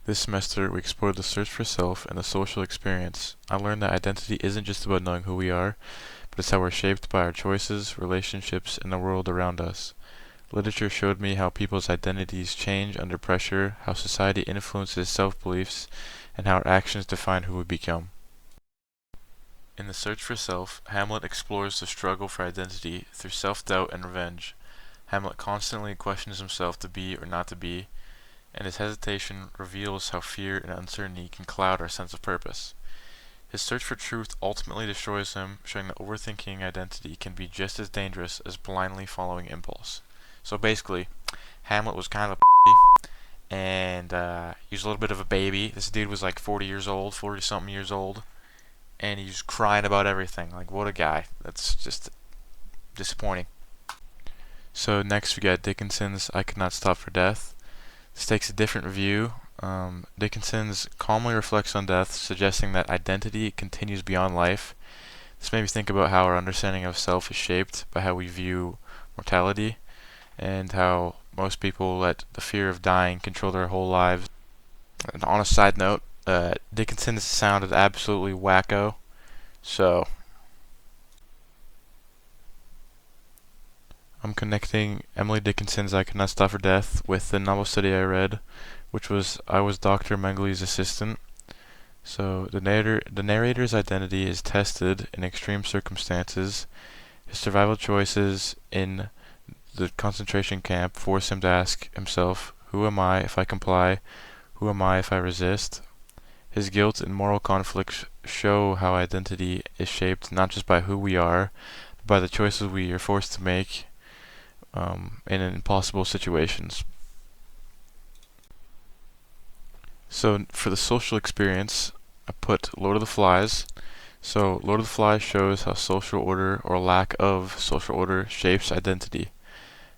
This semester, we explored the search for self and the social experience. I learned that identity isn't just about knowing who we are, but it's how we're shaped by our choices, relationships, and the world around us. Literature showed me how people's identities change under pressure, how society influences self-beliefs, and how our actions define who we become. In The Search for Self, Hamlet explores the struggle for identity through self-doubt and revenge. Hamlet constantly questions himself to be or not to be, and his hesitation reveals how fear and uncertainty can cloud our sense of purpose. His search for truth ultimately destroys him, showing that overthinking identity can be just as dangerous as blindly following impulse. So basically, Hamlet was kind of a and he was a little bit of a baby. This dude was like 40 years old, 40-something years old, and he was crying about everything. Like, what a guy. That's just disappointing. So next we got Dickinson's I Could Not Stop for Death. This takes a different view. Dickinson's calmly reflects on death, suggesting that identity continues beyond life. This made me think about how our understanding of self is shaped by how we view mortality, and how most people let the fear of dying control their whole lives. And on a side note, Dickinson sounded absolutely wacko, so I'm connecting Emily Dickinson's I Could Not Stop for Death with the novel study I read, which was I Was Dr. Mengele's Assistant. So the narrator's identity is tested in extreme circumstances. His survival choices in the concentration camp force him to ask himself, who am I if I comply? Who am I if I resist? His guilt and moral conflicts show how identity is shaped not just by who we are, but by the choices we are forced to make in impossible situations. So for the social experience, I put Lord of the Flies. So Lord of the Flies shows how social order or lack of social order shapes identity.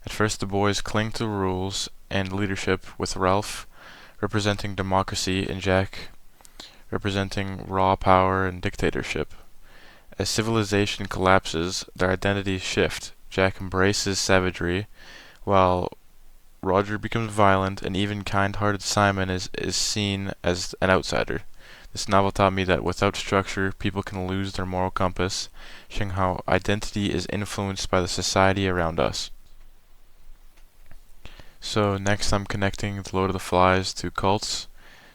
At first the boys cling to rules and leadership, with Ralph representing democracy and Jack representing raw power and dictatorship. As civilization collapses, their identities shift. Jack embraces savagery, while Roger becomes violent, and even kind-hearted Simon is seen as an outsider. This novel taught me that without structure, people can lose their moral compass, showing how identity is influenced by the society around us. So next I'm connecting The Lord of the Flies to cults.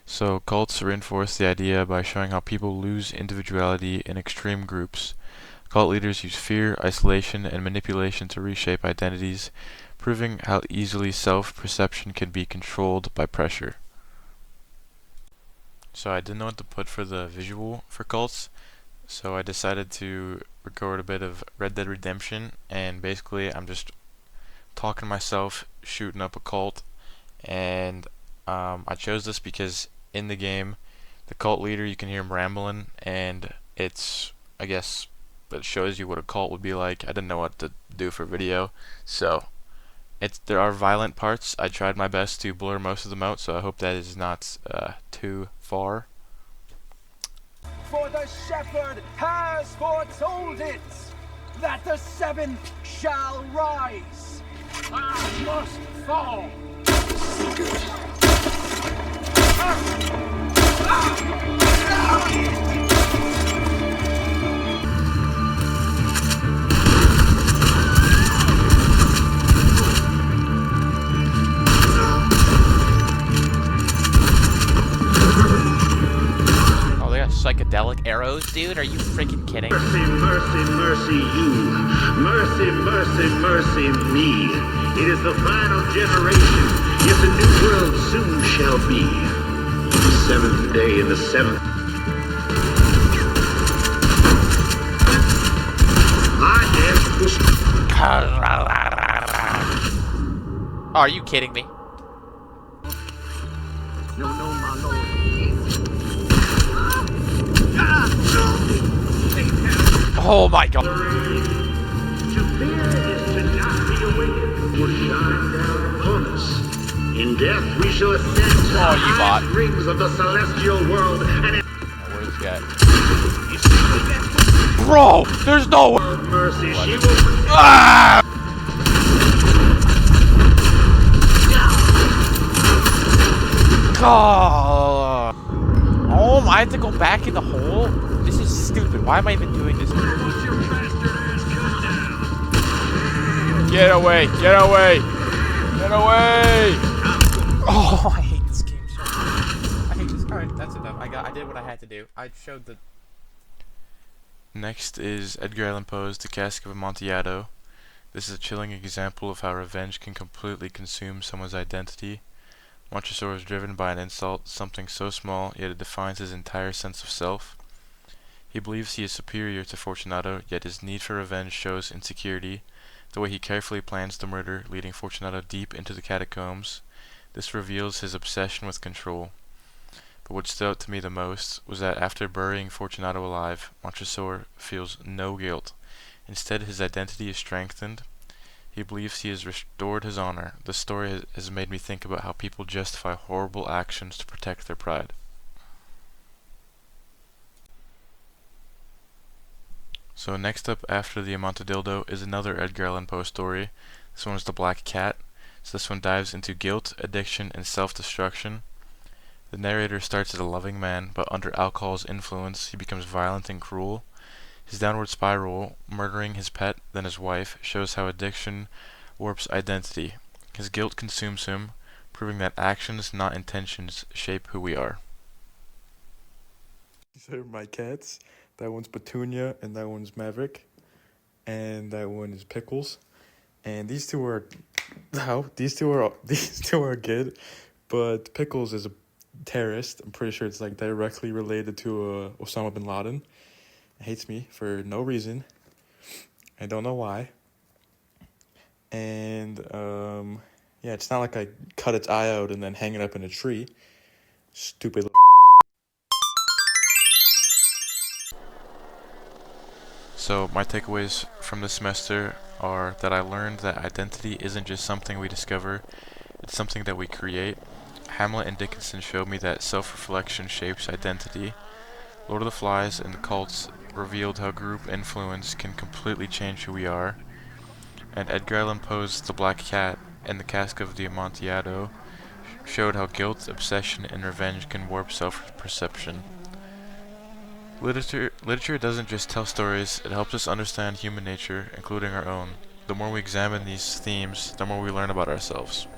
So cults reinforce the idea by showing how people lose individuality in extreme groups. Cult leaders use fear, isolation, and manipulation to reshape identities, proving how easily self-perception can be controlled by pressure. So I didn't know what to put for the visual for cults, so I decided to record a bit of Red Dead Redemption, and basically I'm just talking to myself, shooting up a cult, and I chose this because in the game, the cult leader, you can hear him rambling, and it's, I guess, it shows you what a cult would be like. I didn't know what to do for video, so there are violent parts. I tried my best to blur most of them out, so I hope that is not too far. For the shepherd has foretold it, that the seventh shall rise. I must fall. Oh, they got psychedelic arrows, dude? Are you freaking kidding? Mercy, mercy, mercy you. Mercy, mercy, mercy me. It is the final generation, yet the new world soon shall be. The seventh day in the seventh. Are you kidding me? No, my lord. Oh my god. To fear is to not be awakened, or shine down upon us. In death we shall ascend to Oh, the you bot. highest rings of the celestial world, and Where's this guy? Bro, there's no mercy she will Ah! Oh, home? I have to go back in the hole? This is stupid. Why am I even doing this? Get away! Get away! Get away! Oh, I hate this game so much. I hate this. Alright, that's enough. I did what I had to do. I showed the... Next is Edgar Allan Poe's The Cask of Amontillado. This is a chilling example of how revenge can completely consume someone's identity. Montresor is driven by an insult, something so small, yet it defines his entire sense of self. He believes he is superior to Fortunato, yet his need for revenge shows insecurity. The way he carefully plans the murder, leading Fortunato deep into the catacombs. This reveals his obsession with control. But what stood out to me the most was that after burying Fortunato alive, Montresor feels no guilt. Instead, his identity is strengthened. He believes he has restored his honor. The story has made me think about how people justify horrible actions to protect their pride. So next up after the Amontadildo is another Edgar Allan Poe story. This one is The Black Cat. So this one dives into guilt, addiction, and self-destruction. The narrator starts as a loving man, but under alcohol's influence he becomes violent and cruel. His downward spiral, murdering his pet, then his wife, shows how addiction warps identity. His guilt consumes him, proving that actions, not intentions, shape who we are. These are my cats. That one's Petunia, and that one's Maverick, and that one is Pickles. And these two are these two are good, but Pickles is a terrorist. I'm pretty sure it's like directly related to Osama bin Laden. Hates me for no reason. I don't know why. And yeah, it's not like I cut its eye out and then hang it up in a tree. Stupid little So my takeaways from this semester are that I learned that identity isn't just something we discover, it's something that we create. Hamlet and Dickinson showed me that self-reflection shapes identity. Lord of the Flies and the cults revealed how group influence can completely change who we are. And Edgar Allan Poe's The Black Cat and The Cask of the Amontillado showed how guilt, obsession, and revenge can warp self-perception. Literature doesn't just tell stories, it helps us understand human nature, including our own. The more we examine these themes, the more we learn about ourselves.